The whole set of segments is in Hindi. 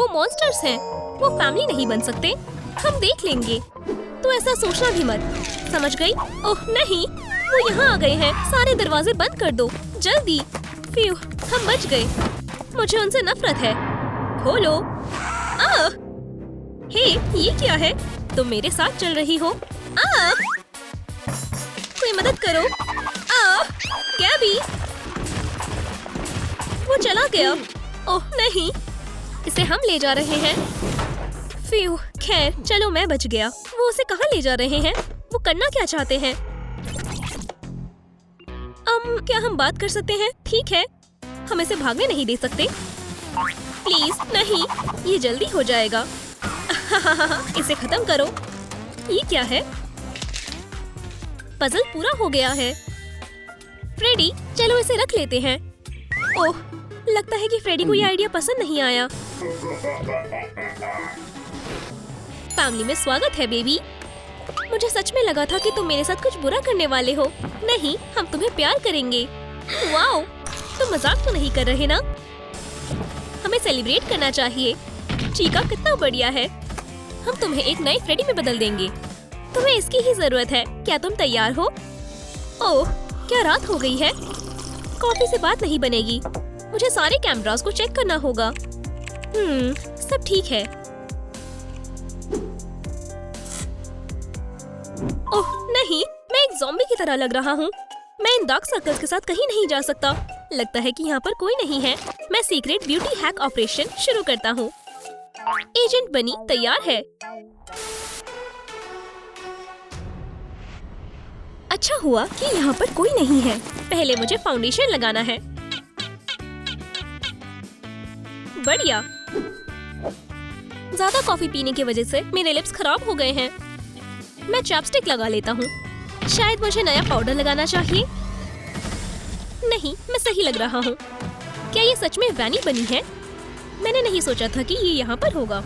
वो मॉन्स्टर्स हैं। वो फैमिली नहीं बन सकते। हम देख लेंगे। तो ऐसा सोचना भी मत, समझ गई? ओह नहीं, वो यहाँ आ गए हैं। सारे दरवाजे बंद कर दो जल्दी। फ्यू, हम बच गए। मुझे उनसे नफरत है। खोलो। हे, ये क्या है? तुम मेरे साथ चल रही हो? कोई मदद करो। गैबी, वो चला गया। ओह नहीं, इसे हम ले जा रहे हैं। फ्यू, खैर चलो मैं बच गया। वो उसे कहाँ ले जा रहे हैं? वो करना क्या चाहते हैं? क्या हम बात कर सकते हैं? ठीक है, हम इसे भागने नहीं दे सकते। प्लीज नहीं, ये जल्दी हो जाएगा। इसे खत्म करो। ये क्या है? पजल पूरा हो गया है। फ्रेडी, चलो इसे रख लेते हैं। ओह, लगता है कि फ्रेडी को ये आइडिया पसंद नहीं आया। फैमिली में स्वागत है बेबी। मुझे सच में लगा था कि तुम मेरे साथ कुछ बुरा करने वाले हो। नहीं, हम तुम्हें प्यार करेंगे। वाओ, तुम मजाक तो नहीं कर रहे ना? हमें सेलिब्रेट करना चाहिए। चीका कितना बढ़िया है। हम तुम्हें एक नए फ्रेडी में बदल देंगे। तुम्हें इसकी ही जरूरत है। क्या तुम तैयार हो? ओह, क्या रात हो गई है? कॉफी से बात नहीं बनेगी। मुझे सारे कैमरास को चेक करना होगा। सब ठीक है। ओह नहीं, मैं एक ज़ॉम्बी की तरह लग रहा हूँ। मैं इन डार्क सर्कल्स के साथ कहीं नहीं जा सकता। लगता है कि यहाँ पर कोई नहीं है। मैं सीक्रेट ब्यूटी हैक ऑपरेशन शुरू करता हूँ। एजेंट बनी तैयार है। अच्छा हुआ कि यहाँ पर कोई नहीं है। पहले मुझे फाउंडेशन लगाना है। बढ़िया। ज्यादा कॉफी पीने की वजह से मेरे लिप्स खराब हो गए हैं। मैं चैपस्टिक लगा लेता हूँ। शायद मुझे नया पाउडर लगाना चाहिए। नहीं, मैं सही लग रहा हूँ। क्या ये सच में वैनी बनी है? मैंने नहीं सोचा था कि ये यहाँ पर होगा।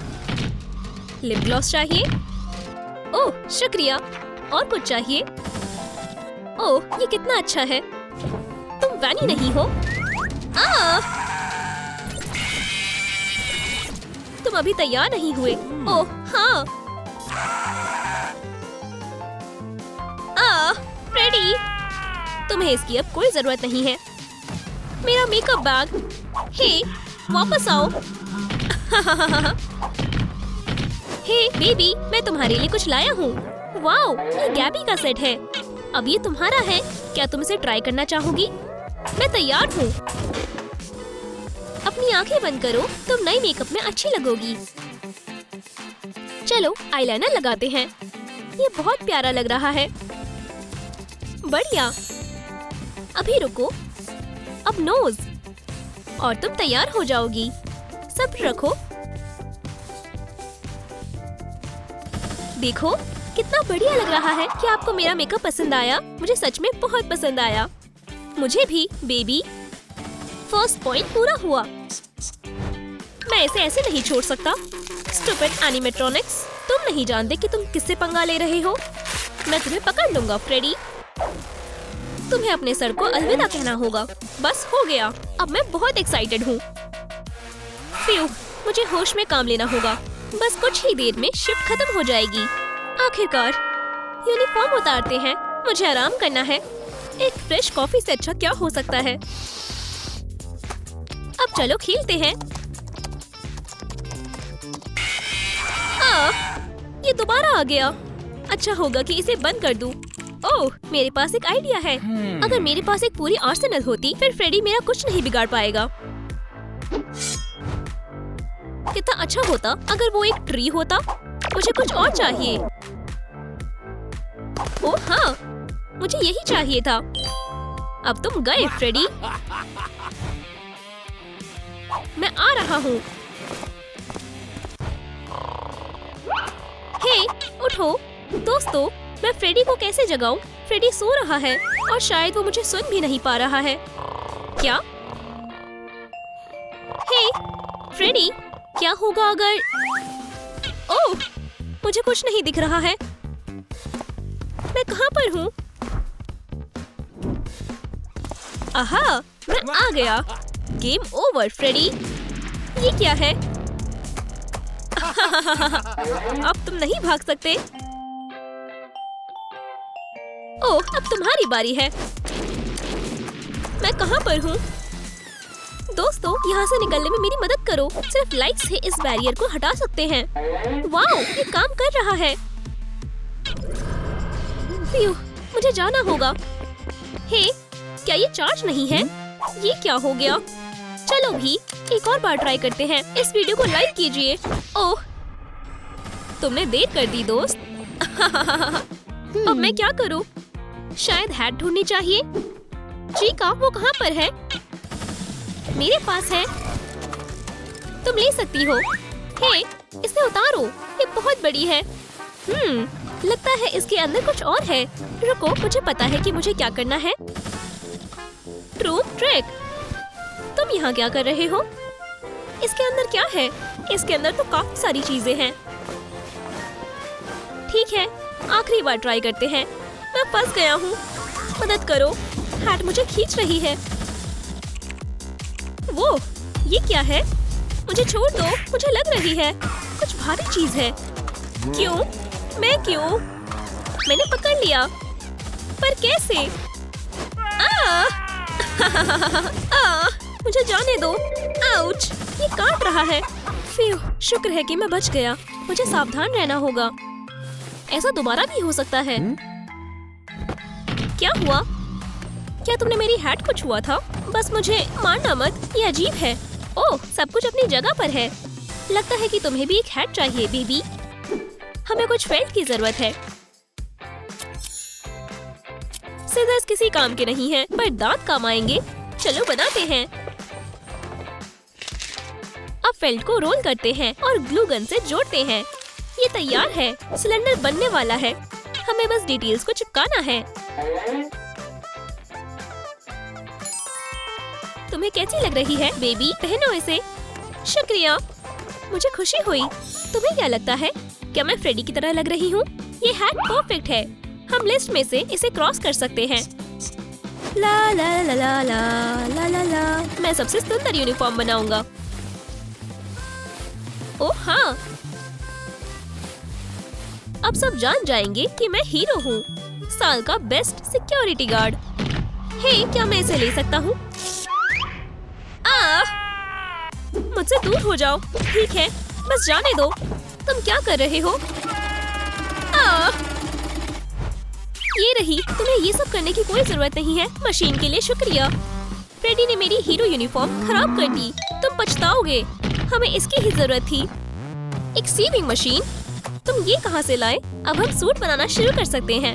लिप ग्लॉस चाहिए। ओह शुक्रिया। और कुछ चाहिए? ओह, ये कितना अच्छा है। तुम वैनी नहीं हो। तुम अभी तैयार नहीं हुए। ओह हाँ। फ्रेडी, तुम्हें इसकी अब कोई जरूरत नहीं है। मेरा मेकअप बैग। हे, वापस आओ। हे बेबी, मैं तुम्हारे लिए कुछ लाया हूँ। वाओ, ये गैबी का सेट है। अब ये तुम्हारा है। क्या तुम इसे ट्राई करना चाहोगी? मैं तैयार हूँ। अपनी आंखें बंद करो। तुम नए मेकअप में अच्छी लगोगी। चलो आईलाइनर लगाते हैं। ये बहुत प्यारा लग रहा है। बढ़िया। अभी रुको। अब नोज। और तुम तैयार हो जाओगी। सब रखो। देखो कितना बढ़िया लग रहा है। क्या आपको मेरा मेकअप पसंद आया? मुझे सच में बहुत पसंद आया। मुझे भी बेबी। फर्स्ट पॉइंट पूरा हुआ। मैं इसे ऐसे नहीं छोड़ सकता। स्टूपिड एनिमेट्रॉनिक्स, तुम नहीं जानते कि तुम किससे पंगा ले रहे हो। मैं तुम्हें पकड़ लूंगा फ्रेडी। तुम्हें अपने सर को अलविदा कहना होगा। बस हो गया। अब मैं बहुत एक्साइटेड हूँ। फ्यू, मुझे होश में काम लेना होगा। बस कुछ ही देर में शिफ्ट खत्म हो जाएगी। आखिरकार यूनिफॉर्म उतारते हैं। मुझे आराम करना है। एक फ्रेश कॉफी से अच्छा क्या हो सकता है। अब चलो खेलते हैं। ये दोबारा आ गया। अच्छा होगा कि इसे बंद कर दूं। ओह, मेरे पास एक आइडिया है। अगर मेरे पास एक पूरी आर्सेनल होती, फिर फ्रेडी मेरा कुछ नहीं बिगाड़ पाएगा। कितना अच्छा होता अगर वो एक ट्री होता। मुझे कुछ और चाहिए। ओह हाँ, मुझे यही चाहिए था। अब तुम गए फ्रेडी। मैं आ रहा हूँ। हे, उठो। दोस्तों, मैं फ्रेडी को कैसे जगाऊं? फ्रेडी सो रहा है और शायद वो मुझे सुन भी नहीं पा रहा है। क्या? हे, फ्रेडी, क्या होगा अगर... ओह, मुझे कुछ नहीं दिख रहा है। मैं कहाँ पर हूँ? आहा, मैं आ गया। Game over Freddy. ये क्या है? अब तुम नहीं भाग सकते। ओह, अब तुम्हारी बारी है। मैं कहाँ पर हूँ? दोस्तों, यहाँ से निकलने में मेरी मदद करो। सिर्फ लाइट से इस बैरियर को हटा सकते हैं। वाओ, ये काम कर रहा है। मुझे जाना होगा। हे, क्या ये चार्ज नहीं है? ये क्या हो गया? चलो भी एक और बार ट्राई करते हैं। इस वीडियो को लाइक कीजिए। ओह, तुमने देर कर दी दोस्त। अब मैं क्या करूं? शायद हैट ढूंढनी चाहिए। चीका, वो कहाँ पर है? मेरे पास है। तुम ले सकती हो। हे, इसे उतारो। ये बहुत बड़ी है। लगता है इसके अंदर कुछ और है। रुको, मुझे पता है कि मुझे क्या करना है। True trick. तुम यहाँ क्या कर रहे हो? इसके अंदर क्या है? इसके अंदर तो काफी सारी चीजें हैं। ठीक है, आखिरी बार ट्राई करते हैं। मैं फंस गया हूँ। मदद करो, हैट मुझे खींच रही है। वो, ये क्या है? मुझे छोड़ दो। मुझे लग रही है कुछ भारी चीज है। क्यों? मैं क्यों? मैंने पकड़ लिया, पर कैसे? मुझे जाने दो। आउच, ये काट रहा है। शुक्र है कि मैं बच गया। मुझे सावधान रहना होगा। ऐसा दोबारा भी हो सकता है। क्या हुआ? क्या तुमने मेरी हैट को छुआ था? बस मुझे मारना मत, ये अजीब है। ओह, सब कुछ अपनी जगह पर है। लगता है कि तुम्हें भी एक हैट चाहिए बेबी। हमें कुछ फेल्ट की जरूरत है। सीजर्स किसी काम के नहीं हैं, पर दांत काम आएंगे। चलो बनाते हैं। अब फेल्ट को रोल करते हैं और ग्लू गन से जोड़ते हैं। ये तैयार है। सिलेंडर बनने वाला है। हमें बस डिटेल्स को चिपकाना है। तुम्हें कैसी लग रही है बेबी? पहनो इसे। शुक्रिया, मुझे खुशी हुई। तुम्हें क्या लगता है? क्या मैं फ्रेडी की तरह लग रही हूँ? ये हैट परफेक्ट है। हम लिस्ट में से इसे क्रॉस कर सकते हैं। ला ला ला ला ला ला ला ला। मैं सबसे सुंदर यूनिफॉर्म बनाऊंगा। ओह हाँ, अब सब जान जाएंगे कि मैं हीरो हूँ। साल का बेस्ट सिक्योरिटी गार्ड। हे, क्या मैं इसे ले सकता हूँ? मुझसे दूर हो जाओ। ठीक है, बस जाने दो। तुम क्या कर रहे हो? ये रही। तुम्हें ये सब करने की कोई जरूरत नहीं है। मशीन के लिए शुक्रिया। फ्रेडी ने मेरी हीरो यूनिफॉर्म खराब कर दी। तुम पछताओगे। हमें इसकी ही जरूरत थी। एक सीविंग मशीन? तुम ये कहाँ से लाए? अब हम सूट बनाना शुरू कर सकते हैं।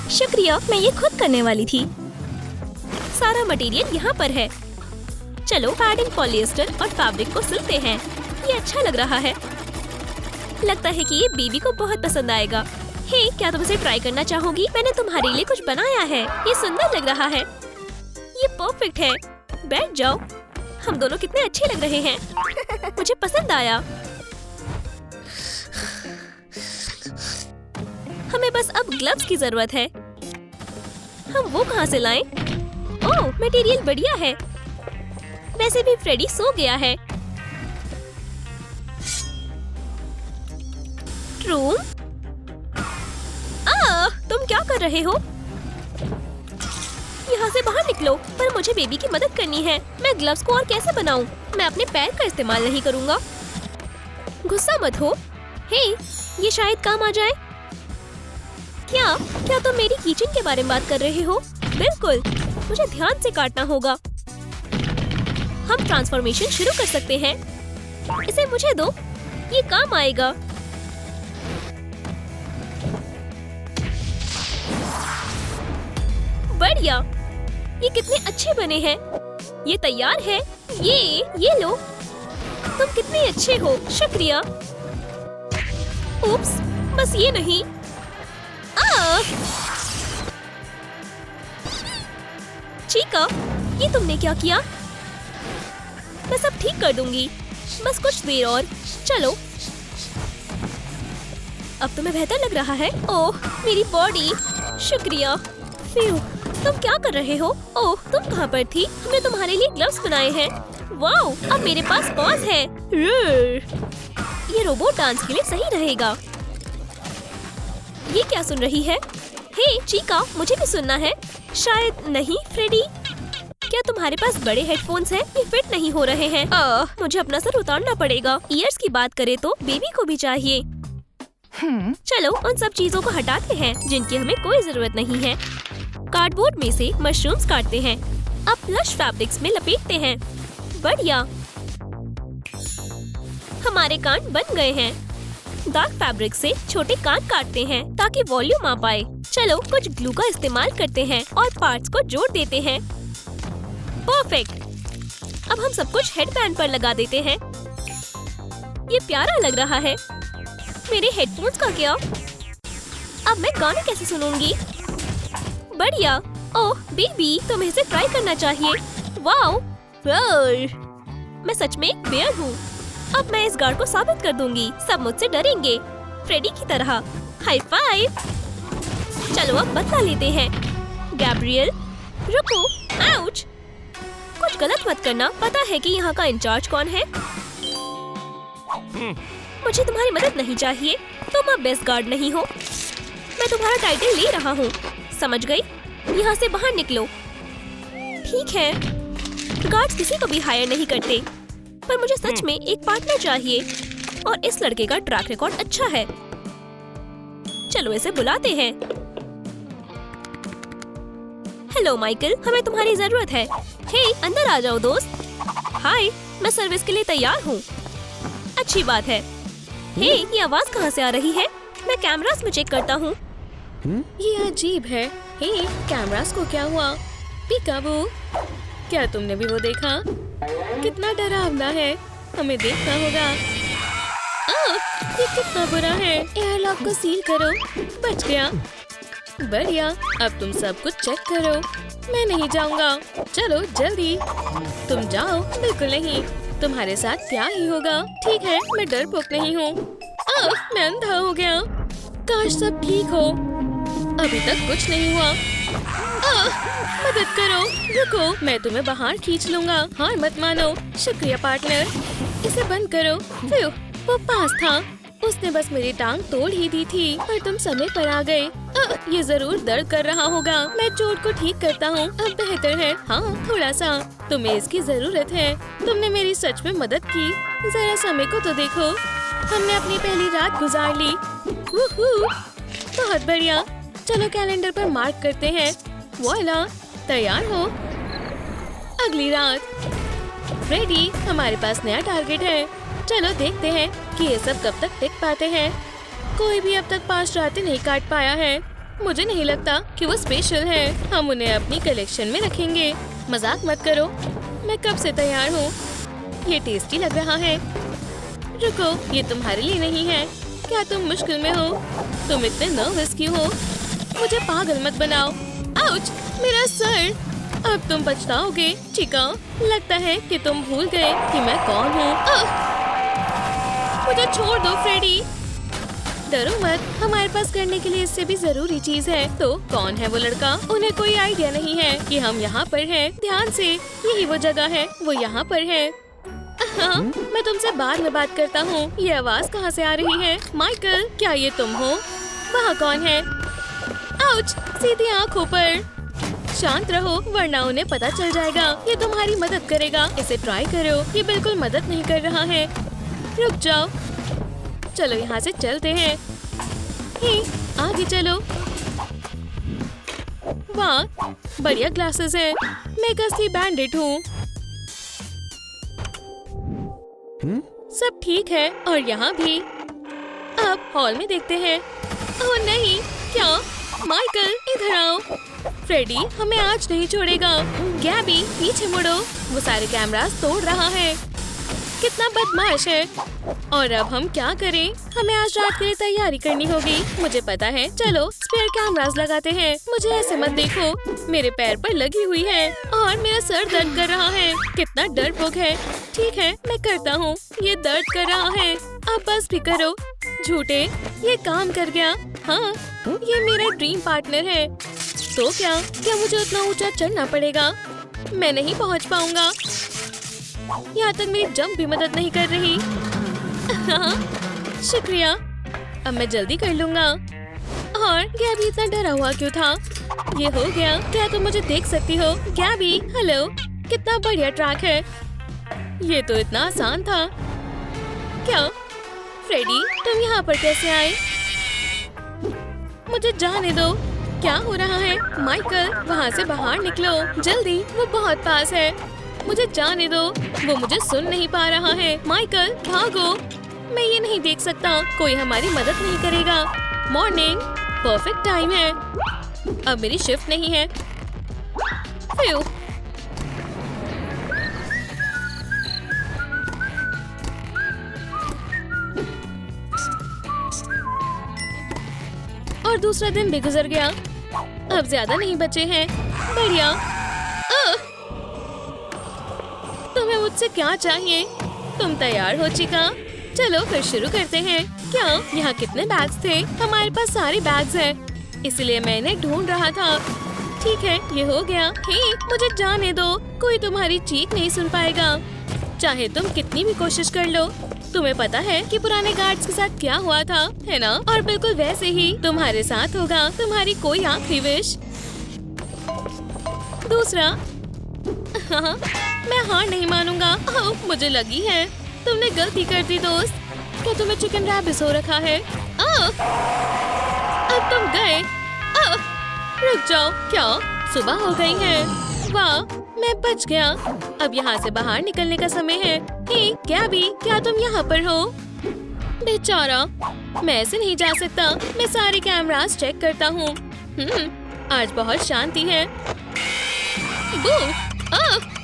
शुक्रिया, मैं ये खुद करने वाली थी। सारा मटेरियल यहाँ पर है। चलो पैडिंग, पॉलिएस्टर और फैब्रिक को सिलते हैं। ये अच्छा लग रहा है। लगता है कि ये बेबी को बहुत पसंद आएगा। हे, क्या तुम इसे ट्राई करना चाहोगी? मैंने तुम्हारे लिए कुछ बनाया है। ये सुंदर लग रहा है। ये परफेक्ट है। बैठ जाओ। हम दोनों कितने अच्छे लग रहे हैं। मुझे पसंद आया। हमें बस अब ग्लव्स की जरूरत है। हम वो कहाँ से लाएं? ओह, मटेरियल बढ़िया है। वैसे भी फ्रेडी सो गया है। ट्रू? तुम क्या कर रहे हो? यहाँ से बाहर निकलो। पर मुझे बेबी की मदद करनी है। मैं ग्लव्स को और कैसे बनाऊं? मैं अपने पैर का इस्तेमाल नहीं करूँगा। गुस्सा मत हो। हे, ये शायद काम आ जाए। क्या तुम मेरी किचन के बारे में बात कर रहे हो? बिल्कुल। मुझे ध्यान से काटना होगा। हम ट्रांसफॉर्मेशन शुरू कर सकते हैं। इसे मुझे दो, ये काम आएगा। बढ़िया, ये कितने अच्छे बने हैं। ये तैयार है। ये लो। तुम कितने अच्छे हो। शुक्रिया। उप्स, बस ये नहीं। चीका, ये तुमने क्या किया? मैं सब ठीक कर दूंगी। बस कुछ देर और। चलो। अब तुम्हें बेहतर लग रहा है? ओह, मेरी बॉडी। शुक्रिया। तुम क्या कर रहे हो? ओह, तुम कहाँ पर थी? हमने तुम्हारे लिए ग्लव्स बनाए हैं। वाओ, अब मेरे पास पॉज है। ये रोबोट डांस के लिए सही रहेगा। ये क्या सुन रही है? हे चीका, मुझे भी सुनना है। शायद नहीं फ्रेडी। क्या तुम्हारे पास बड़े हेडफोन्स हैं? ये फिट नहीं हो रहे हैं। मुझे अपना सर उतारना पड़ेगा। ईयर्स की बात करें तो बेबी को भी चाहिए। चलो उन सब चीजों को हटाते हैं जिनकी हमें कोई जरूरत नहीं है। कार्डबोर्ड में से मशरूम्स काटते हैं। अब प्लश फैब्रिक्स में लपेटते हैं। बढ़िया, हमारे कान बन गए हैं। डार्क फैब्रिक से छोटे कान काटते हैं ताकि वॉल्यूम आ पाए। चलो कुछ ग्लू का इस्तेमाल करते हैं और पार्ट्स को जोड़ देते हैं। परफेक्ट। अब हम सब कुछ हेडबैंड पर लगा देते हैं। ये प्यारा लग रहा है। मेरे हेडफोन्स का क्या? अब मैं गाने कैसे सुनूंगी? बढ़िया। ओह बेबी, तुम्हें इसे ट्राई करना चाहिए। वाओ, मैं सच में एक बेयर हूँ। अब मैं इस गार्ड को साबित कर दूंगी। सब मुझसे डरेंगे, फ्रेडी की तरह। High five. चलो अब बदला लेते हैं। गैब्रियल, रुको। आउच, कुछ गलत मत करना। पता है कि यहाँ का इंचार्ज कौन है? मुझे तुम्हारी मदद नहीं चाहिए। तुम अब बेस्ट गार्ड नहीं हो। मैं तुम्हारा टाइटल ले रहा हूँ, समझ गई? यहाँ से बाहर निकलो। ठीक है, गार्ड्स किसी को भी हायर नहीं करते, पर मुझे सच में एक पार्टनर चाहिए और इस लड़के का ट्रैक रिकॉर्ड अच्छा है। चलो इसे बुलाते हैं। हेलो माइकल, हमें तुम्हारी जरूरत है। हे, अंदर आ जाओ दोस्त। हाय, मैं सर्विस के लिए तैयार हूँ। अच्छी बात है। हे, ये आवाज कहाँ से आ रही है? मैं कैमरास में चेक करता हूँ। ये अजीब है। हे, कैमरास को क्या हुआ? पीकाबू, क्या तुमने भी वो देखा? कितना डरावना है। हमें देखना होगा। ये कितना बुरा है। एयरलॉक को सील करो। बच गया। बढ़िया, अब तुम सब कुछ चेक करो। मैं नहीं जाऊंगा। चलो जल्दी। तुम जाओ। बिल्कुल नहीं, तुम्हारे साथ क्या ही होगा। ठीक है, मैं डरपोक नहीं हूँ। मैं अंधा हो गया। काश सब ठीक हो। अभी तक कुछ नहीं हुआ। मदद करो। रुको, मैं तुम्हें बाहर खींच लूंगा। हार मत मानो। शुक्रिया पार्टनर। इसे बंद करो। फिर वो पास था। उसने बस मेरी टांग तोड़ ही दी थी, पर तुम समय पर आ गए। ये जरूर दर्द कर रहा होगा। मैं चोट को ठीक करता हूँ। अब बेहतर है। हाँ, थोड़ा सा। तुम्हें इसकी जरूरत है। तुमने मेरी सच में मदद की। जरा समय को तो देखो। हमने अपनी पहली रात गुजार ली। बहुत बढ़िया। चलो कैलेंडर पर मार्क करते हैं। वॉला, तैयार हो। अगली रात। फ्रेडी, हमारे पास नया टारगेट है। चलो देखते हैं कि ये सब कब तक टिक पाते हैं। कोई भी अब तक 5 रातें नहीं काट पाया है। मुझे नहीं लगता कि वो स्पेशल है। हम उन्हें अपनी कलेक्शन में रखेंगे। मजाक मत करो। मैं कब से तैयार हूँ। ये टेस्टी लग रहा है। रुको, ये तुम्हारे लिए नहीं है। क्या तुम मुश्किल में हो? तुम इतने नर्वस क्यों हो? मुझे पागल मत बनाओ। आउच, मेरा सर। अब तुम पछताओगे। चिका, लगता है कि तुम भूल गए कि मैं कौन हूँ। मुझे छोड़ दो फ्रेडी। डरो मत, हमारे पास करने के लिए इससे भी जरूरी चीज है। तो कौन है वो लड़का? उन्हें कोई आइडिया नहीं है कि हम यहाँ पर हैं। ध्यान से, यही वो जगह है। वो यहाँ पर है। हाँ, मैं तुमसे बाद में बात करता हूँ। ये आवाज कहाँ से आ रही है? माइकल, क्या ये तुम हो? वहाँ कौन है? आउच, सीधी आँखों पर। शांत रहो, वरना उन्हें पता चल जाएगा। ये तुम्हारी मदद करेगा। इसे ट्राई करो। ये बिल्कुल मदद नहीं कर रहा है। रुक जाओ। चलो यहाँ से चलते हैं। हे, आगे चलो। वाह, बढ़िया ग्लासेस हैं। मैं एक असली बैंडिट हूँ। सब ठीक है और यहाँ भी। अब हॉल में देखते हैं। ओह नहीं, क्या? माइकल, इधर आओ। फ्रेडी हमें आज नहीं छोड़ेगा। गैबी, पीछे मुड़ो। वो सारे कैमरास तोड़ रहा है। कितना बदमाश है। और अब हम क्या करें? हमें आज रात के लिए तैयारी करनी होगी। मुझे पता है। चलो स्पेयर कैमरास लगाते हैं। मुझे ऐसे मत देखो। मेरे पैर पर लगी हुई है और मेरा सर दर्द कर रहा है। कितना डरपोक है। ठीक है, मैं करता हूँ। ये दर्द कर रहा है। अब बस भी करो। झूठे, ये काम कर गया। हाँ, ये मेरा ड्रीम पार्टनर है। तो क्या मुझे उतना ऊंचा चढ़ना पड़ेगा? मैं नहीं पहुँच पाऊंगा। यहाँ तक मेरी जंप भी मदद नहीं कर रही। शुक्रिया, अब मैं जल्दी कर लूंगा। और गैबी इतना डरा हुआ क्यों था? ये हो गया। क्या तुम मुझे देख सकती हो? गैबी, हेलो। कितना बढ़िया ट्रैक है। ये तो इतना आसान था। क्या फ्रेडी, तुम यहाँ पर कैसे आए? मुझे जाने दो। क्या हो रहा है? माइकल, वहाँ से बाहर निकलो जल्दी, वो बहुत पास है। मुझे जाने दो, वो मुझे सुन नहीं पा रहा है। माइकल, भागो। मैं ये नहीं देख सकता, कोई हमारी मदद नहीं करेगा। मॉर्निंग, परफेक्ट टाइम है। अब मेरी शिफ्ट नहीं है। फ्यू। और दूसरा दिन भी गुजर गया। अब ज्यादा नहीं बचे हैं। बढ़िया। तुम्हें मुझसे क्या चाहिए? तुम तैयार हो चिका? चलो फिर शुरू करते हैं। क्या यहाँ कितने बैग्स थे? हमारे पास सारे बैग्स हैं, इसलिए मैं इन्हें ढूंढ रहा था। ठीक है, ये हो गया। हे, मुझे जाने दो, कोई तुम्हारी चीख नहीं सुन पाएगा, चाहे तुम कितनी भी कोशिश कर लो। तुम्हें पता है कि पुराने गार्ड्स के साथ क्या हुआ था, है ना? और बिल्कुल वैसे ही तुम्हारे साथ होगा। तुम्हारी कोई आखिरी विश? दूसरा। हाँ, मैं हार नहीं मानूंगा। मुझे लगी है तुमने गलती कर दी दोस्त। क्या तुम्हें चिकन रैबिस हो रखा है? अब तुम गए। रुक जाओ, क्या सुबह हो गई है? वाह, मैं बच गया। अब यहाँ से बाहर निकलने का समय है। हे गैबी, क्या तुम यहाँ पर हो? बेचारा, मैं ऐसे नहीं जा सकता। मैं सारे कैमरास चेक करता हूँ। आज बहुत शांति है।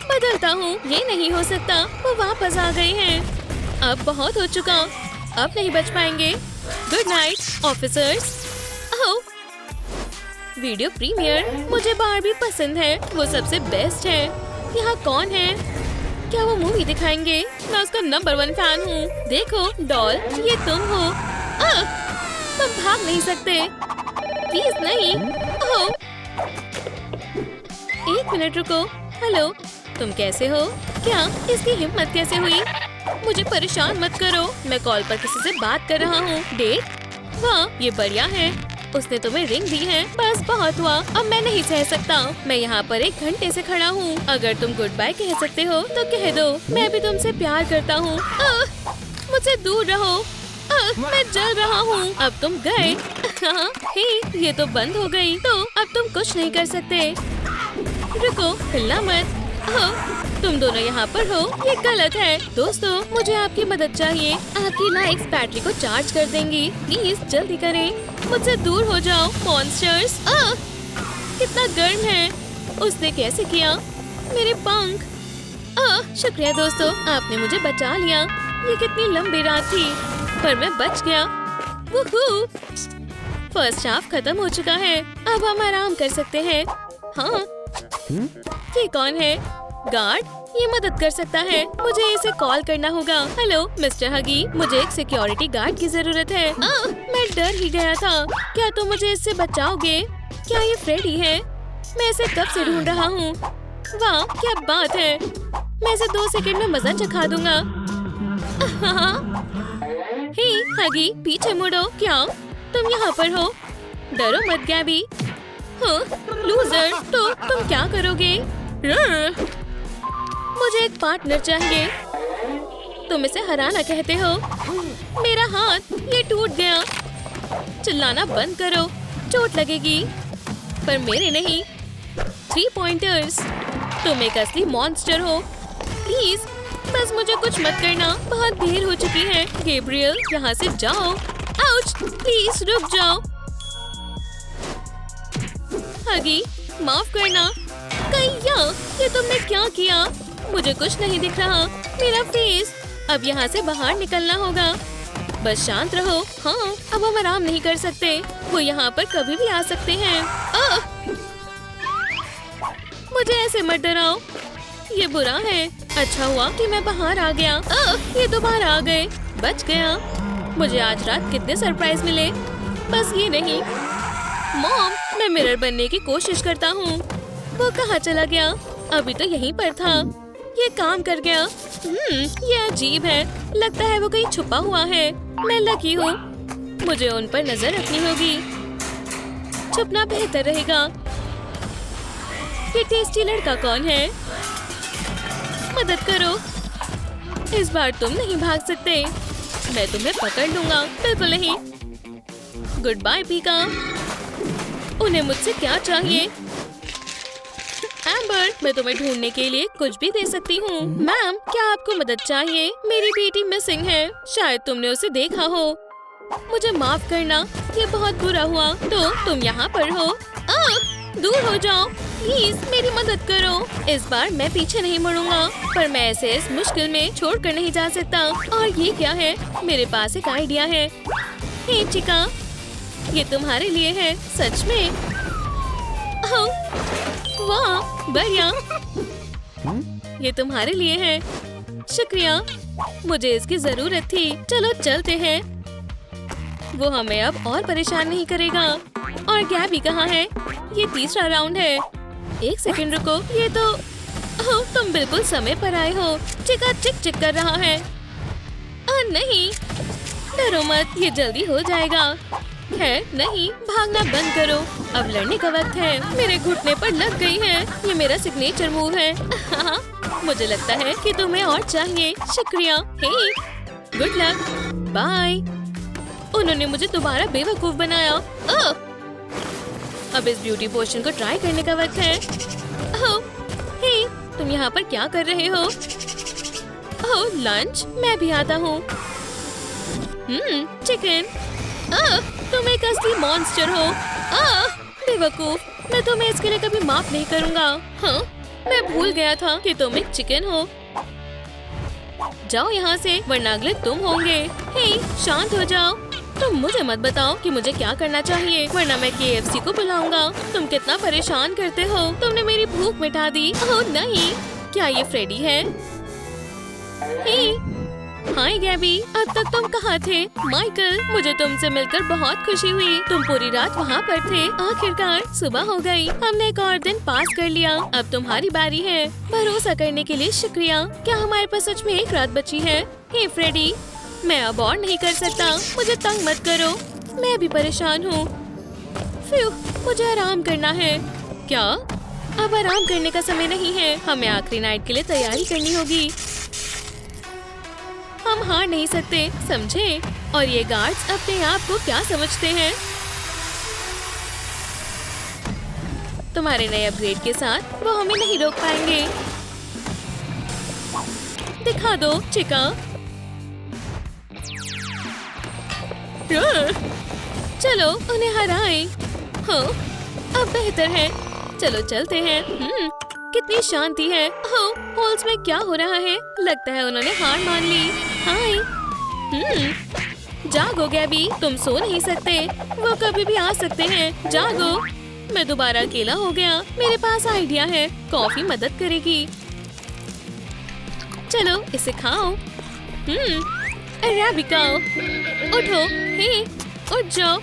बदलता हूँ। ये नहीं हो सकता, वो वापस आ गए हैं। अब बहुत हो चुका, अब नहीं बच पाएंगे। Good night officers. Video premiere. मुझे बारबी पसंद है, वो सबसे बेस्ट है। यहाँ कौन है? क्या वो मूवी दिखाएंगे? मैं उसका नंबर 1 फैन हूँ। देखो डॉल, ये तुम हो। तुम भाग नहीं सकते, प्लीज नहीं। एक मिनट रुको। हेलो, तुम कैसे हो? क्या इसकी हिम्मत कैसे हुई? मुझे परेशान मत करो, मैं कॉल पर किसी से बात कर रहा हूँ। डेट? वाह, ये बढ़िया है। उसने तुम्हें रिंग दी है। बस बहुत हुआ, अब मैं नहीं सह सकता। मैं यहाँ पर 1 घंटे से खड़ा हूँ। अगर तुम गुड बाय कह सकते हो तो कह दो। मैं भी तुमसे प्यार करता हूँ। मुझसे दूर रहो। मैं जल रहा हूँ। अब तुम गए। हे, ये तो बंद हो गई, तो अब तुम कुछ नहीं कर सकते। रुको, हिलना मत। तुम दोनों यहाँ पर हो, ये गलत है। दोस्तों, मुझे आपकी मदद चाहिए। आपकी लाइक्स बैटरी को चार्ज कर देंगी। प्लीज जल्दी करें। मुझसे दूर हो जाओ मॉन्स्टर्स। कितना गर्म है। उसने कैसे किया? मेरे पंख। शुक्रिया दोस्तों, आपने मुझे बचा लिया। ये कितनी लंबी रात थी, पर मैं बच गया। वूहू! फर्स्ट हाफ खत्म हो चुका है। अब हम आराम कर सकते हैं। हाँ, ये कौन है? गार्ड? ये मदद कर सकता है। मुझे इसे कॉल करना होगा। हेलो मिस्टर हगी, मुझे एक सिक्योरिटी गार्ड की जरूरत है। मैं डर ही गया था। क्या तुम मुझे इससे बचाओगे? क्या ये फ्रेडी है? मैं इसे कब से ढूंढ रहा हूँ। वाह, क्या बात है। मैं इसे 2 सेकंड में मजा चखा दूंगा। हे हगी, पीछे मुड़ो। क्या तुम यहाँ पर हो? डरो मत गैबी। लूजर, तो तुम क्या करोगे? मुझे एक पार्टनर चाहिए। तुम इसे हराना कहते हो। मेरा हाथ, ये टूट गया। चिल्लाना बंद करो, चोट लगेगी। पर मेरे नहीं। 3 पॉइंटर्स। तुम एक असली मॉन्स्टर हो। प्लीज बस मुझे कुछ मत करना, बहुत देर हो चुकी है। गैब्रियल, यहाँ से जाओ। आउच, प्लीज रुक जाओ। हगी, माफ करना। कहिया, ये तुमने क्या किया? मुझे कुछ नहीं दिख रहा। मेरा फेस। अब यहाँ से बाहर निकलना होगा। बस शांत रहो। हाँ, अब हम आराम नहीं कर सकते। वो यहाँ पर कभी भी आ सकते हैं। मुझे ऐसे मत डराओ, ये बुरा है। अच्छा हुआ कि मैं बाहर आ गया। ये दोबारा आ गए। बच गया। मुझे आज रात कितने सरप्राइज मिले। बस ये नहीं। मॉम, मैं मिरर बनने की कोशिश करता हूँ। वो कहाँ चला गया? अभी तो यहीं पर था। ये काम कर गया। ये अजीब है। लगता है वो कहीं छुपा हुआ है। मैं लकी हूँ। मुझे उन पर नजर रखनी होगी। छुपना बेहतर रहेगा। ये टेस्टी लड़का कौन है? मदद करो। इस बार तुम नहीं भाग सकते। मैं तुम्हें पकड़ लूंगा। बिल्कुल नहीं। गुड बाय पीका। उन्हें मुझसे क्या चाहिए? एम्बर, मैं तुम्हें ढूंढने के लिए कुछ भी दे सकती हूँ। मैम, क्या आपको मदद चाहिए? मेरी बेटी मिसिंग है। शायद तुमने उसे देखा हो। मुझे माफ करना, ये बहुत बुरा हुआ। तो तुम यहाँ पर हो? दूर हो जाओ प्लीज, मेरी मदद करो। इस बार मैं पीछे नहीं मुड़ूंगा, पर मैं ऐसे इस मुश्किल में छोड़कर नहीं जा सकता। और ये क्या है? मेरे पास एक आइडिया है। हे चिका, ये तुम्हारे लिए है। सच में? वाह, बढ़िया। ये तुम्हारे लिए है। शुक्रिया, मुझे इसकी जरूरत थी। चलो चलते हैं। वो हमें अब और परेशान नहीं करेगा। और गैबी कहाँ है? ये तीसरा राउंड है। एक सेकंड रुको, ये तो तुम बिल्कुल समय पर आए हो। चिका चिक चिक कर रहा है। नहीं, डरो मत, ये जल्दी हो जाएगा। है नहीं, भागना बंद करो। अब लड़ने का वक्त है। मेरे घुटने पर लग गई है। ये मेरा सिग्नेचर मूव है। मुझे लगता है कि तुम्हें और चाहिए। शुक्रिया। हे, गुड लक। बाय। उन्होंने मुझे दोबारा बेवकूफ बनाया। अब इस ब्यूटी पोशन को ट्राई करने का वक्त है। हे, तुम यहाँ पर क्या कर रहे हो? लंच? मैं भी आता हूँ। चिकन। तुम एक असली मॉन्स्टर हो। बेवकूफ, मैं तुम्हें इसके लिए कभी माफ नहीं करूँगा। मैं भूल गया था कि तुम एक चिकन हो। जाओ यहाँ से, वरना अगले तुम होंगे। हे, शांत हो जाओ। तुम मुझे मत बताओ कि मुझे क्या करना चाहिए, वरना मैं KFC को बुलाऊंगा। तुम कितना परेशान करते हो। तुमने मेरी भूख मिटा दी। ओह नहीं, क्या ये फ्रेडी है? हे, हाय गैबी, अब तक तुम कहाँ थे? माइकल, मुझे तुमसे मिलकर बहुत खुशी हुई। तुम पूरी रात वहाँ पर थे। आखिरकार सुबह हो गई। हमने एक और दिन पास कर लिया। अब तुम्हारी बारी है। भरोसा करने के लिए शुक्रिया। क्या हमारे पास सच में एक रात बची है? हे फ्रेडी, मैं अब और नहीं कर सकता। मुझे तंग मत करो। मैं भी परेशान हूँ। मुझे आराम करना है। क्या? अब आराम करने का समय नहीं है। हमें आखिरी नाइट के लिए तैयारी करनी होगी। हम हार नहीं सकते, समझे? और ये गार्ड्स अपने आप को क्या समझते हैं? तुम्हारे नए अपग्रेड के साथ वो हमें नहीं रोक पाएंगे। दिखा दो चिका। चलो उन्हें हराएं। अब बेहतर है। चलो चलते हैं। कितनी शांति है। हॉल्स में क्या हो रहा है? लगता है उन्होंने हार मान ली। हाय। जागो गैबी, तुम सो नहीं सकते। वो कभी भी आ सकते हैं। जागो। मैं दोबारा अकेला हो गया। मेरे पास आइडिया है। कॉफी मदद करेगी। चलो इसे खाओ। अरेबिका, उठो। हे, उठ जाओ।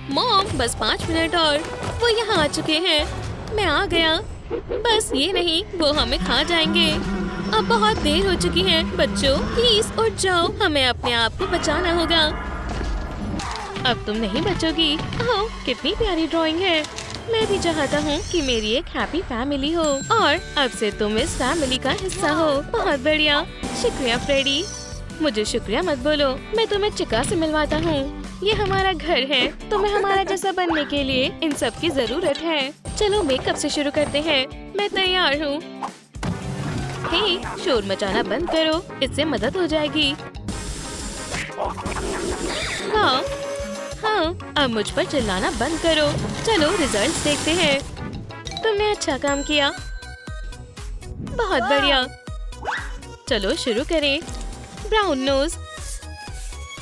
मॉम, बस 5 मिनट और। वो यहाँ आ चुके हैं। मैं आ गया। बस ये नहीं, वो हमें खा जाएंगे। अब बहुत देर हो चुकी है। बच्चों प्लीज उठ जाओ। हमें अपने आप को बचाना होगा। अब तुम नहीं बचोगी। ओह, कितनी प्यारी ड्राइंग है। मैं भी चाहता हूँ कि मेरी एक हैप्पी फैमिली हो और अब से तुम इस फैमिली का हिस्सा हो। बहुत बढ़िया। शुक्रिया फ्रेडी। मुझे शुक्रिया मत बोलो। मैं तुम्हें चिका से मिलवाता हूँ। ये हमारा घर है। तुम्हें हमारा जैसा बनने के लिए इन सब की जरूरत है। चलो मेकअप से शुरू करते हैं। मैं तैयार हूँ। हे, शोर मचाना बंद करो। इससे मदद हो जाएगी। हाँ, अब मुझ पर चिल्लाना बंद करो। चलो रिजल्ट्स देखते हैं। तुमने अच्छा काम किया। बहुत बढ़िया। चलो शुरू करें। Brown nose.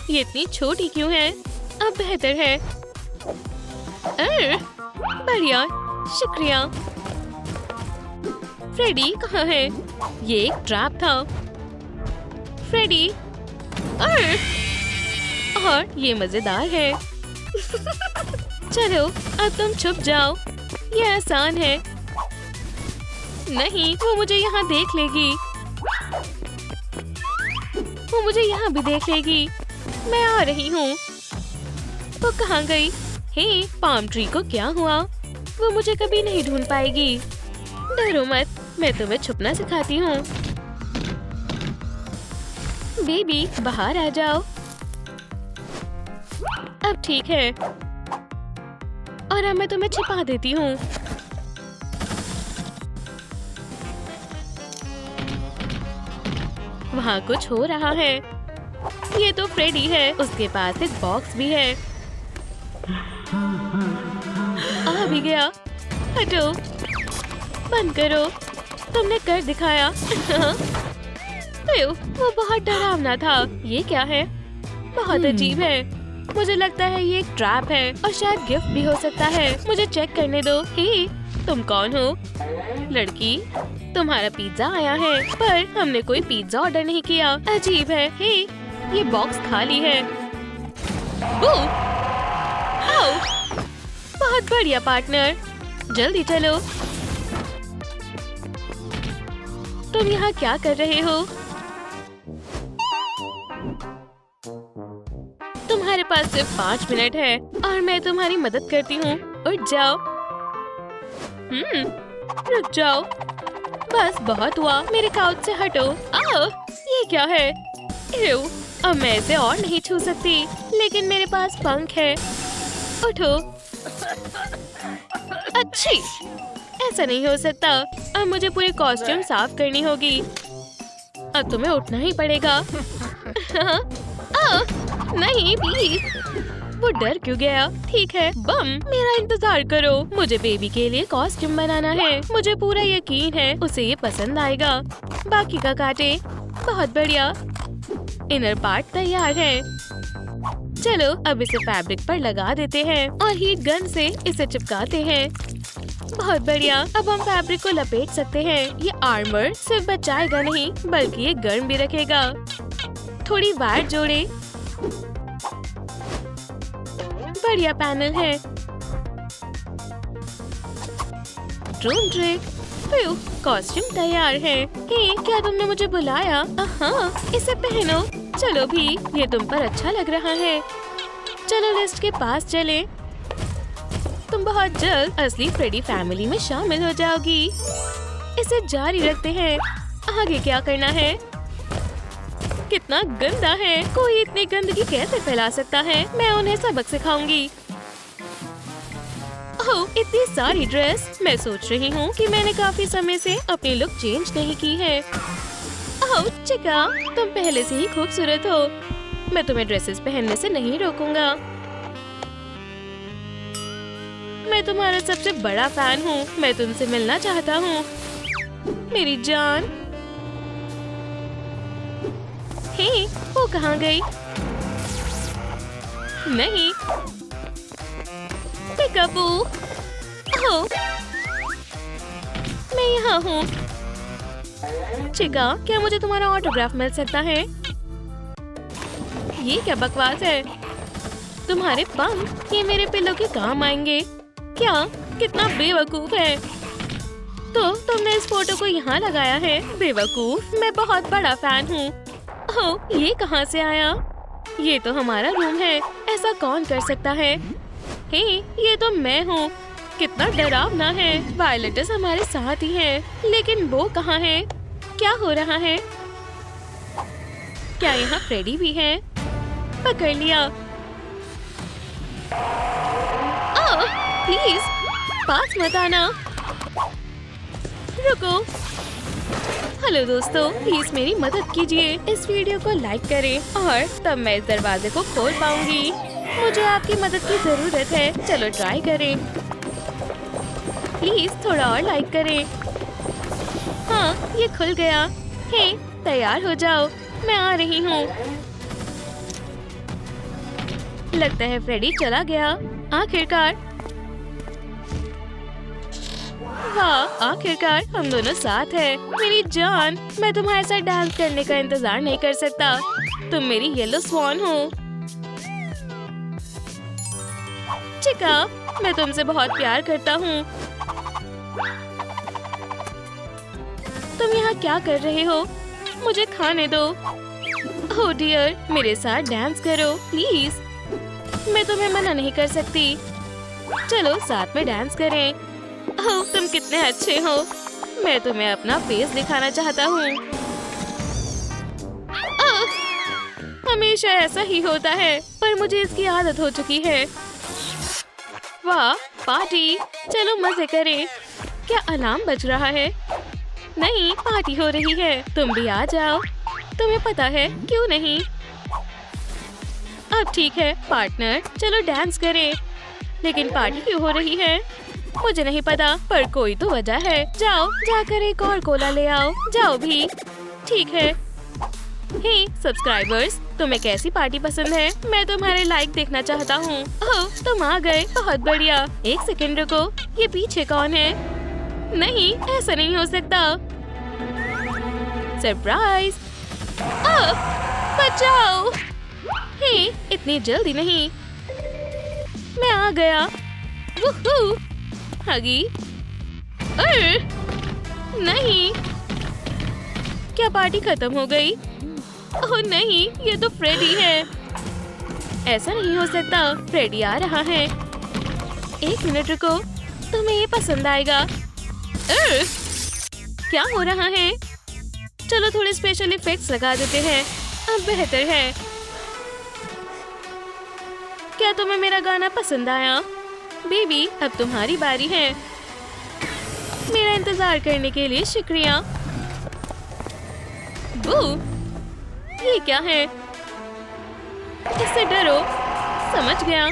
ये इतनी छोटी क्यों है? अब बेहतर है। बढ़िया, शुक्रिया। फ्रेडी कहाँ है? ये एक ट्रैप था। फ्रेडी। और ये मजेदार है। चलो अब तुम छुप जाओ। ये आसान है। नहीं, वो मुझे यहाँ देख लेगी। वो मुझे यहाँ भी देख लेगी। मैं आ रही हूँ। वो कहाँ गई? हे, पाम ट्री को क्या हुआ? वो मुझे कभी नहीं ढूंढ पाएगी। डरो मत, मैं तुम्हें छुपना सिखाती हूँ। बेबी, बाहर आ जाओ। अब ठीक है, और अब मैं तुम्हें छिपा देती हूँ। वहाँ कुछ हो रहा है। ये तो फ्रेडी है, उसके पास एक बॉक्स भी है। आ भी गया। हटो, बंद करो। तुमने कर दिखाया। वो बहुत डरावना था। ये क्या है? बहुत अजीब है। मुझे लगता है ये एक ट्रैप है और शायद गिफ्ट भी हो सकता है। मुझे चेक करने दो। हे, तुम कौन हो? लड़की, तुम्हारा पिज्जा आया है, पर हमने कोई पिज्जा ऑर्डर नहीं किया। अजीब है। हे, ये बॉक्स खाली है। ओह! आओ! बहुत बढ़िया पार्टनर, जल्दी चलो। तुम यहाँ क्या कर रहे हो? तुम्हारे पास सिर्फ 5 मिनट है और मैं तुम्हारी मदद करती हूँ। उठ जाओ। रुक जाओ। बस बहुत हुआ, मेरे काउच से हटो। आओ, ये क्या है? एव, अब मैं इसे और नहीं छू सकती, लेकिन मेरे पास पंख है। उठो। अच्छी, ऐसा नहीं हो सकता। अब मुझे पूरी कॉस्ट्यूम साफ करनी होगी। अब तुम्हें उठना ही पड़ेगा। नहीं प्लीज। वो डर क्यों गया? ठीक है, बम, मेरा इंतजार करो। मुझे बेबी के लिए कॉस्ट्यूम बनाना है। मुझे पूरा यकीन है उसे ये पसंद आएगा। बाकी का काटे। बहुत बढ़िया, इनर पार्ट तैयार है। चलो अब इसे फैब्रिक पर लगा देते हैं और हीट गन से इसे चिपकाते हैं। बहुत बढ़िया, अब हम फैब्रिक को लपेट सकते हैं। ये आर्मर सिर्फ बचाएगा नहीं, बल्कि ये गर्म भी रखेगा। थोड़ी वायर जोड़े। बढ़िया पैनल है। Drone trick. कॉस्ट्यूम तैयार है। हे, क्या तुमने मुझे बुलाया? हाँ, इसे पहनो। चलो भी, ये तुम पर अच्छा लग रहा है। चलो लिस्ट के पास चले। तुम बहुत जल्द असली फ्रेडी फैमिली में शामिल हो जाओगी। इसे जारी रखते हैं। आगे क्या करना है? कितना गंदा है। कोई इतनी गंदगी कैसे फैला सकता है? मैं उन्हें सबक सिखाऊंगी। ओह, इतनी सारी ड्रेस। मैं सोच रही हूँ कि मैंने काफी समय से अपनी लुक चेंज नहीं की है। ओह चिका, तुम पहले से ही खूबसूरत हो। मैं तुम्हें ड्रेसेस पहनने से नहीं रोकूंगा। मैं तुम्हारा सबसे बड़ा फैन हूँ। मैं तुमसे मिलना चाहता हूँ, मेरी जान। हे, वो कहाँ गई? नहीं, पिकापू। ओह, मैं यहाँ हूँ। चिका, क्या मुझे तुम्हारा ऑटोग्राफ मिल सकता है? ये क्या बकवास है? तुम्हारे पंख, ये मेरे पिल्लो के काम आएंगे। क्या? कितना बेवकूफ है। तो तुमने इस फोटो को यहाँ लगाया है? बेवकूफ, मैं बहुत बड़ा फैन हूँ। ओह, ये कहाँ से आया? ये तो हमारा रूम है। ऐसा कौन कर सकता है? हे, ये तो मैं हूँ। कितना डरावना है। वायलेटस हमारे साथ ही है, लेकिन वो कहाँ है? क्या हो रहा है? क्या यहाँ फ्रेडी भी है? पकड़ लिया। ओह, प्लीज पास मत आना। रुको। हेलो दोस्तों, प्लीज मेरी मदद कीजिए। इस वीडियो को लाइक करें और तब मैं इस दरवाजे को खोल पाऊंगी। मुझे आपकी मदद की जरूरत है। चलो ट्राई करें। प्लीज थोड़ा और लाइक करें। हाँ, ये खुल गया। हे, तैयार हो जाओ, मैं आ रही हूँ। लगता है फ्रेडी चला गया। आखिरकार। वाह, आखिरकार हम दोनों साथ हैं। मेरी जान, मैं तुम्हारे साथ डांस करने का इंतजार नहीं कर सकता। तुम मेरी येलो स्वॉन हो। चिका, मैं तुमसे बहुत प्यार करता हूँ। तुम यहाँ क्या कर रहे हो? मुझे खाने दो। ओह डियर, मेरे साथ डांस करो प्लीज। मैं तुम्हें मना नहीं कर सकती। चलो साथ में डांस करें। ओह तुम कितने अच्छे हो। मैं तुम्हें अपना फेस दिखाना चाहता हूँ। हमेशा ऐसा ही होता है, पर मुझे इसकी आदत हो चुकी है। वाह पार्टी, चलो मजे करें। क्या अलार्म बज रहा है? नहीं, पार्टी हो रही है। तुम भी आ जाओ। तुम्हें पता है क्यों नहीं? अब ठीक है पार्टनर, चलो डांस करें। लेकिन पार्टी क्यों हो रही है? मुझे नहीं पता, पर कोई तो वजह है। जाओ जाकर एक और कोला ले आओ। जाओ भी। ठीक है। हे सब्सक्राइबर्स, तुम्हें कैसी पार्टी पसंद है? मैं तुम्हारे लाइक देखना चाहता हूँ। ओह तुम आ गए, बहुत बढ़िया। एक सेकंड रुको, ये पीछे कौन है? नहीं, ऐसा नहीं हो सकता। सरप्राइज। बचाओ। हे इतनी जल्दी नहीं। मैं आ गया। वुहू। हगी। नहीं, क्या पार्टी खत्म हो गई? ओह नहीं, ये तो फ्रेडी है। ऐसा नहीं हो सकता, फ्रेडी आ रहा है। एक मिनट रुको, तुम्हें ये पसंद आएगा। क्या हो रहा है? चलो थोड़े स्पेशल इफेक्ट्स लगा देते हैं, अब बेहतर है। क्या तुम्हें मेरा गाना पसंद आया? बेबी अब तुम्हारी बारी है। मेरा इंतजार करने के लिए शुक्रिया। बू, ये क्या है? इससे डरो। समझ गया।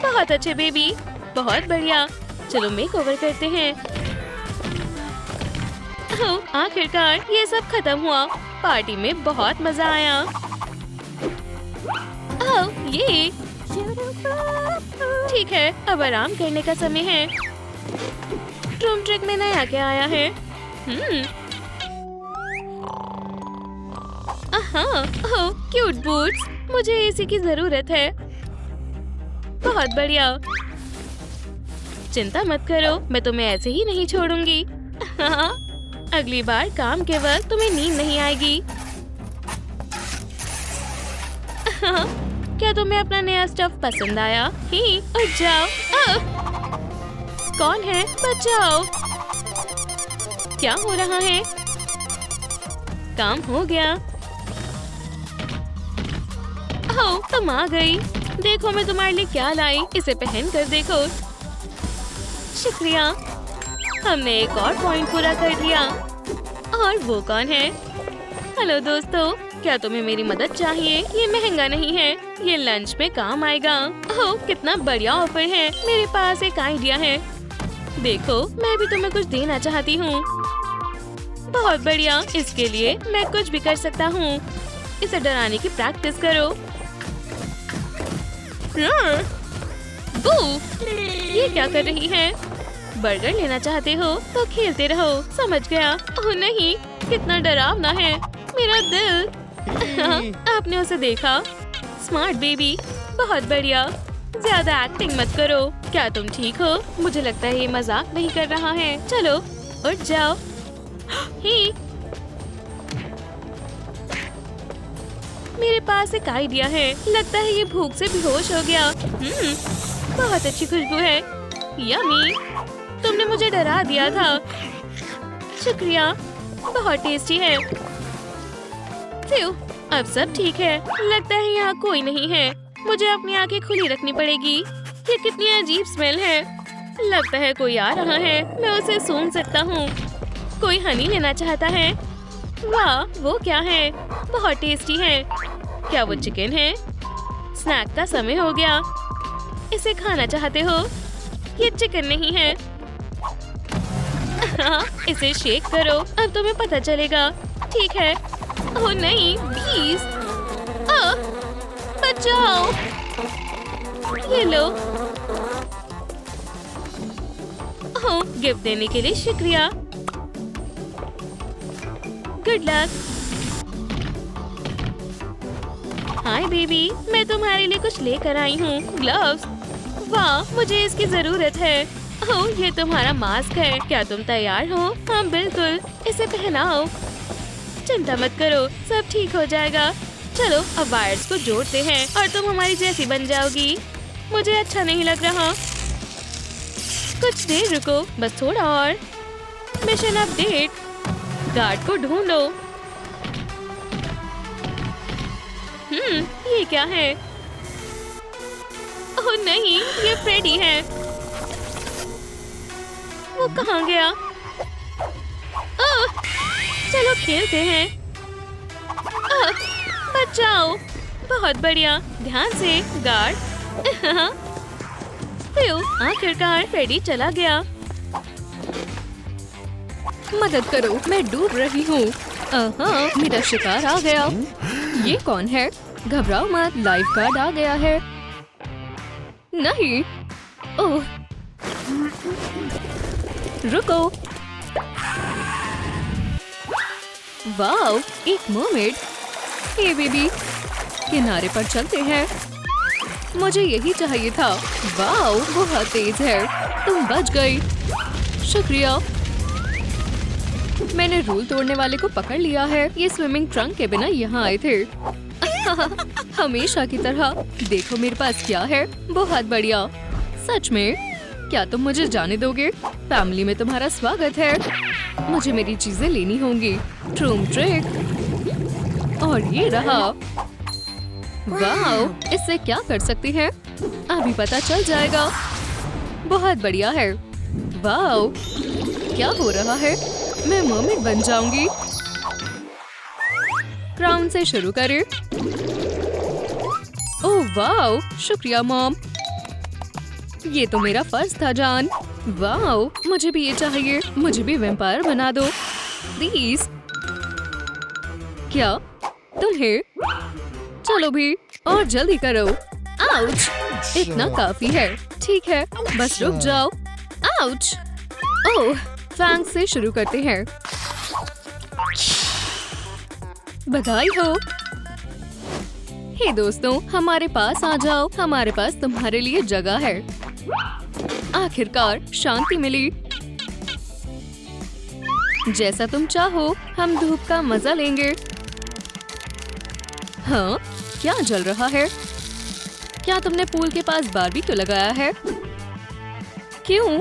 बहुत अच्छे बेबी, बहुत बढ़िया। चलो मेकओवर करते हैं। आखिरकार ये सब खत्म हुआ। पार्टी में बहुत मजा आया। ये ठीक है, अब आराम करने का समय है। ट्रूम ट्रिक में नया क्या आया है? क्यूट बूट्स, मुझे एसी की जरूरत है। बहुत बढ़िया। चिंता मत करो, मैं तुम्हें ऐसे ही नहीं छोड़ूंगी। अगली बार काम के वक्त तुम्हें नींद नहीं आएगी। क्या तुम्हें अपना नया स्टफ पसंद आया? ही, उठ जाओ। कौन है? बचाओ। क्या हो रहा है? काम हो गया। ओह, तुम आ गई। देखो मैं तुम्हारे लिए क्या लाई। इसे पहन कर देखो। शुक्रिया। हमने एक और पॉइंट पूरा कर लिया। और वो कौन है? हेलो दोस्तों, क्या तुम्हें मेरी मदद चाहिए? ये महंगा नहीं है, ये लंच में काम आएगा। ओह कितना बढ़िया ऑफर है। मेरे पास एक आइडिया है। देखो मैं भी तुम्हें कुछ देना चाहती हूँ। बहुत बढ़िया, इसके लिए मैं कुछ भी कर सकता हूँ। इसे डराने की प्रैक्टिस करो। बू, ये क्या कर रही है? बर्गर लेना चाहते हो तो खेलते रहो। समझ गया। ओह नहीं, कितना डरावना है मेरा दिल। आपने उसे देखा? स्मार्ट बेबी, बहुत बढ़िया। ज्यादा एक्टिंग मत करो। क्या तुम ठीक हो? मुझे लगता है ये मजाक नहीं कर रहा है। चलो उठ जाओ। ही, मेरे पास एक आइडिया है। लगता है ये भूख से बेहोश हो गया। बहुत अच्छी खुशबू है। यम्मी, तुमने मुझे डरा दिया था। शुक्रिया, बहुत टेस्टी है। फ्यू, अब सब ठीक है। लगता है यहाँ कोई नहीं है। मुझे अपनी आंखें खुली रखनी पड़ेगी। ये कितनी अजीब स्मेल है। लगता है कोई आ रहा है। मैं उसे सूंघ सकता हूँ। कोई हनी लेना चाहता है। वाह, वो क्या है? बहुत टेस्टी है। क्या वो चिकन है? स्नैक का समय हो गया। इसे खाना चाहते हो? ये चिकन नहीं है। इसे शेक करो, अब तुम्हें पता चलेगा। ठीक है। ओह नहीं, प्लीज बचाओ। ये लो। ओह, गिफ्ट देने के लिए शुक्रिया। Good luck. हाय बेबी, मैं तुम्हारे लिए कुछ लेकर आई हूँ। ग्लव्स। वाह, मुझे इसकी जरूरत है। ओह, ये तुम्हारा मास्क है। क्या तुम तैयार हो? हाँ बिल्कुल, इसे पहनाओ। चिंता मत करो, सब ठीक हो जाएगा। चलो अब वायर्स को जोड़ते हैं और तुम हमारी जैसी बन जाओगी। मुझे अच्छा नहीं लग रहा। कुछ देर रुको, बस थोड़ा और। मिशन अपडेट, गार्ड को ढूंढो। ये क्या है? ओह नहीं, ये फ्रेडी है। वो कहाँ गया? ओह, चलो खेलते हैं। ओह, बचाओ। बहुत बढ़िया, ध्यान से गार्ड। आखिरकार फ्रेडी चला गया। मदद करो, मैं डूब रही हूँ। मेरा शिकार आ गया। ये कौन है? घबराओ मत, लाइफ गार्ड आ गया है। नहीं, ओह, रुको। वाओ, एक मरमेड। हे बेबी, किनारे पर चलते हैं। मुझे यही चाहिए था। वाओ, बहुत तेज है। तुम बच गई। शुक्रिया। मैंने रूल तोड़ने वाले को पकड़ लिया है। ये स्विमिंग ट्रंक के बिना यहाँ आए थे। हमेशा की तरह। देखो मेरे पास क्या है। बहुत बढ़िया। सच में? क्या तुम मुझे जाने दोगे? फैमिली में तुम्हारा स्वागत है। मुझे मेरी चीजें लेनी होंगी। ट्रूम ट्रिक। और ये रहा। वाओ, इससे क्या कर सकती हैं? अभी पता चल जाएगा। बहुत बढ़िया है। वाओ, क्या हो रहा है? मैं मर्मेड बन जाऊंगी। क्राउन से शुरू करें। ओह वाओ, शुक्रिया मॉम। ये तो मेरा फर्ज था जान। वाओ, मुझे भी ये चाहिए। मुझे भी वैम्पायर बना दो प्लीज। क्या तुम्हें? चलो भी, और जल्दी करो। आउच, इतना काफी है। ठीक है, बस रुक जाओ। आउच। ओह, फैंग से शुरू करते हैं। बधाई हो। हे दोस्तों, हमारे पास आ जाओ। हमारे पास तुम्हारे लिए जगह है। आखिरकार शांति मिली। जैसा तुम चाहो, हम धूप का मजा लेंगे। हाँ, क्या जल रहा है? क्या तुमने पूल के पास बारबेक्यू लगाया है? क्यों?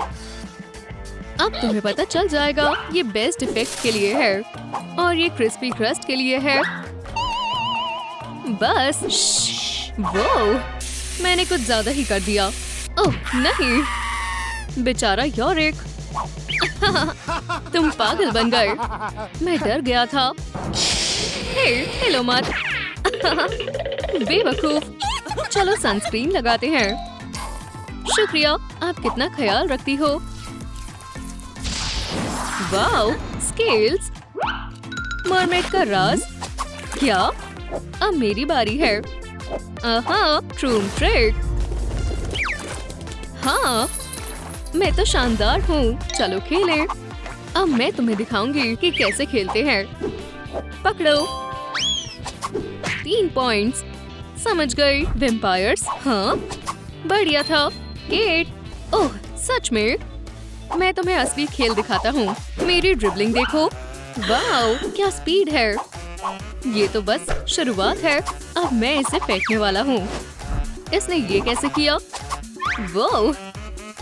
अब तुम्हें पता चल जाएगा। ये बेस्ट इफेक्ट के लिए है और ये क्रिस्पी क्रस्ट के लिए है। बस वो, मैंने कुछ ज्यादा ही कर दिया। ओह नहीं, बेचारा यॉरिक। तुम पागल बन गए। मैं डर गया था। हे, हेलो मत। बेवकूफ। चलो सनस्क्रीन लगाते हैं। शुक्रिया, आप कितना ख्याल रखती हो। Wow, scales. मरमेड का राज। क्या? अब मेरी बारी है। ट्रूम ट्रिक। हाँ, मैं तो शानदार हूँ। चलो खेले। अब मैं तुम्हें दिखाऊंगी कि कैसे खेलते हैं। पकड़ो। 3 पॉइंट्स। समझ गई। वैम्पायर्स। हाँ, बढ़िया था। केट। ओह, सच में? मैं तुम्हें असली खेल दिखाता हूँ। मेरी ड्रिबलिंग देखो। वाओ, क्या स्पीड है। ये तो बस शुरुआत है। अब मैं इसे फेंकने वाला हूँ। इसने ये कैसे किया? वो,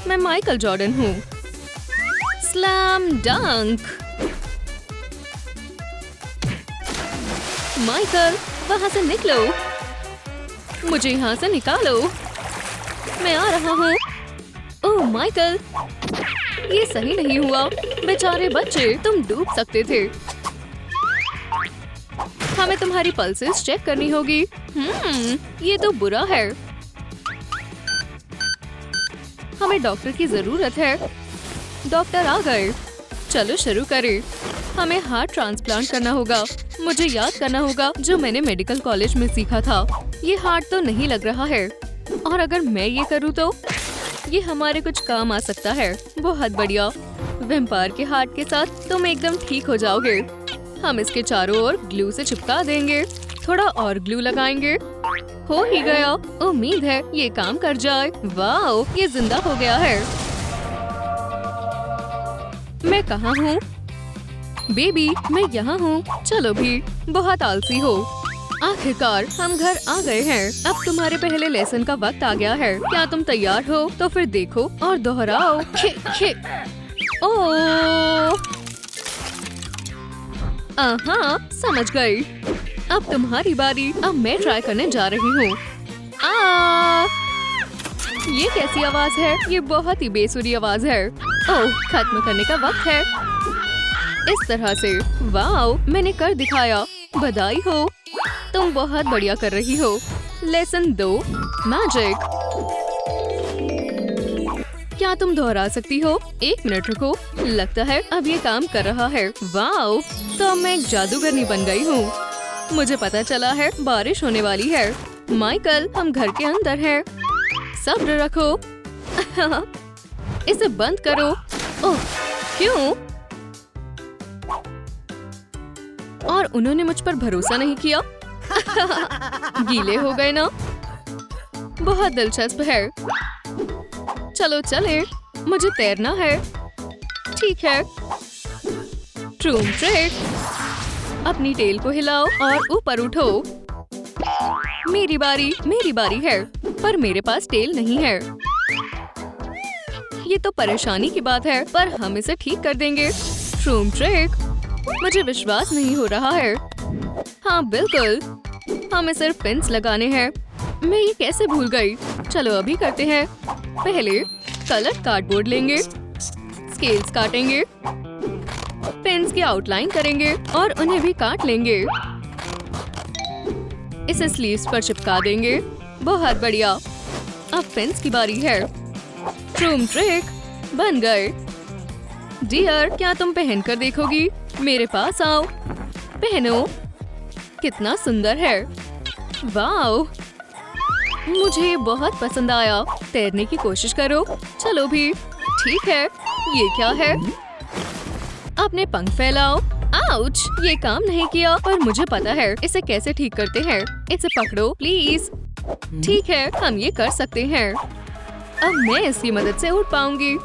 मैं माइकल जॉर्डन हूँ। स्लैम डंक। माइकल, वहाँ से निकलो। मुझे यहाँ से निकालो। मैं आ रहा हूँ। ओह माइकल, ये सही नहीं हुआ। बेचारे बच्चे, तुम डूब सकते थे। हमें तुम्हारी पल्सेस चेक करनी होगी। ये तो बुरा है। हमें डॉक्टर की जरूरत है। डॉक्टर आ गए। चलो शुरू करें। हमें हार्ट ट्रांसप्लांट करना होगा। मुझे याद करना होगा जो मैंने मेडिकल कॉलेज में सीखा था। ये हार्ट तो नहीं लग रहा है, और अगर मैं ये करूँ तो ये हमारे कुछ काम आ सकता है। बहुत बढ़िया। वैम्पायर के हार्ट के साथ तुम एकदम ठीक हो जाओगे। हम इसके चारों ओर ग्लू से चिपका देंगे। थोड़ा और ग्लू लगाएंगे। हो ही गया। उम्मीद है ये काम कर जाए। वाओ, ये जिंदा हो गया है। मैं कहाँ हूँ? बेबी मैं यहाँ हूँ, चलो भी। बहुत आलसी हो। आखिरकार हम घर आ गए हैं। अब तुम्हारे पहले लेसन का वक्त आ गया है। क्या तुम तैयार हो? तो फिर देखो और दोहराओ। ओह! समझ गई। अब तुम्हारी बारी। अब मैं ट्राई करने जा रही हूँ। ये कैसी आवाज है? ये बहुत ही बेसुरी आवाज है। ओह, खत्म करने का वक्त है। इस तरह से। वाओ, मैंने कर दिखाया। बधाई हो, तुम बहुत बढ़िया कर रही हो। Lesson 2, magic. क्या तुम दोहरा सकती हो? 1 मिनट रुको। लगता है अब ये काम कर रहा है। वाओ, तो अब मैं एक जादूगरनी बन गई हूँ। मुझे पता चला है बारिश होने वाली है। माइकल, हम घर के अंदर हैं। सब्र रखो। इसे बंद करो। ओह, क्यों? और उन्होंने मुझ पर भरोसा नहीं किया। गीले हो गए ना? बहुत दिलचस्प है। चलो चले, मुझे तैरना है। ठीक है। ट्रूम ट्रिक। अपनी टेल को हिलाओ और ऊपर उठो। मेरी बारी है, पर मेरे पास टेल नहीं है। ये तो परेशानी की बात है, पर हम इसे ठीक कर देंगे। ट्रूम ट्रिक। मुझे विश्वास नहीं हो रहा है। हाँ बिल्कुल, हमें सिर्फ पिन्स लगाने हैं। मैं ये कैसे भूल गई? चलो अभी करते हैं। पहले कलर कार्डबोर्ड लेंगे, स्केल्स काटेंगे, पिन्स की आउटलाइन करेंगे और उन्हें भी काट लेंगे। इसे स्लीव्स पर चिपका देंगे। बहुत बढ़िया। अब पिन्स की बारी है। ट्रूम ट्रिक बन गए। डियर, क्या तुम पहन कर देखोगी? मेरे पास आओ। पहनो। कितना सुंदर है। वाओ, मुझे बहुत पसंद आया। तैरने की कोशिश करो। चलो भी। ठीक है। ये क्या है? अपने पंख फैलाओ। आउच! ये काम नहीं किया, पर मुझे पता है इसे कैसे ठीक करते हैं। इसे पकड़ो प्लीज। ठीक है, हम ये कर सकते हैं। अब मैं इसकी मदद से उठ पाऊंगी।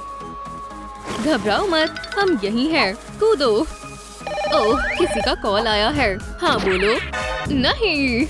घबराओ मत, हम यहीं हैं। कूदो। ओह, किसी का कॉल आया है। हाँ बोलो। नहीं।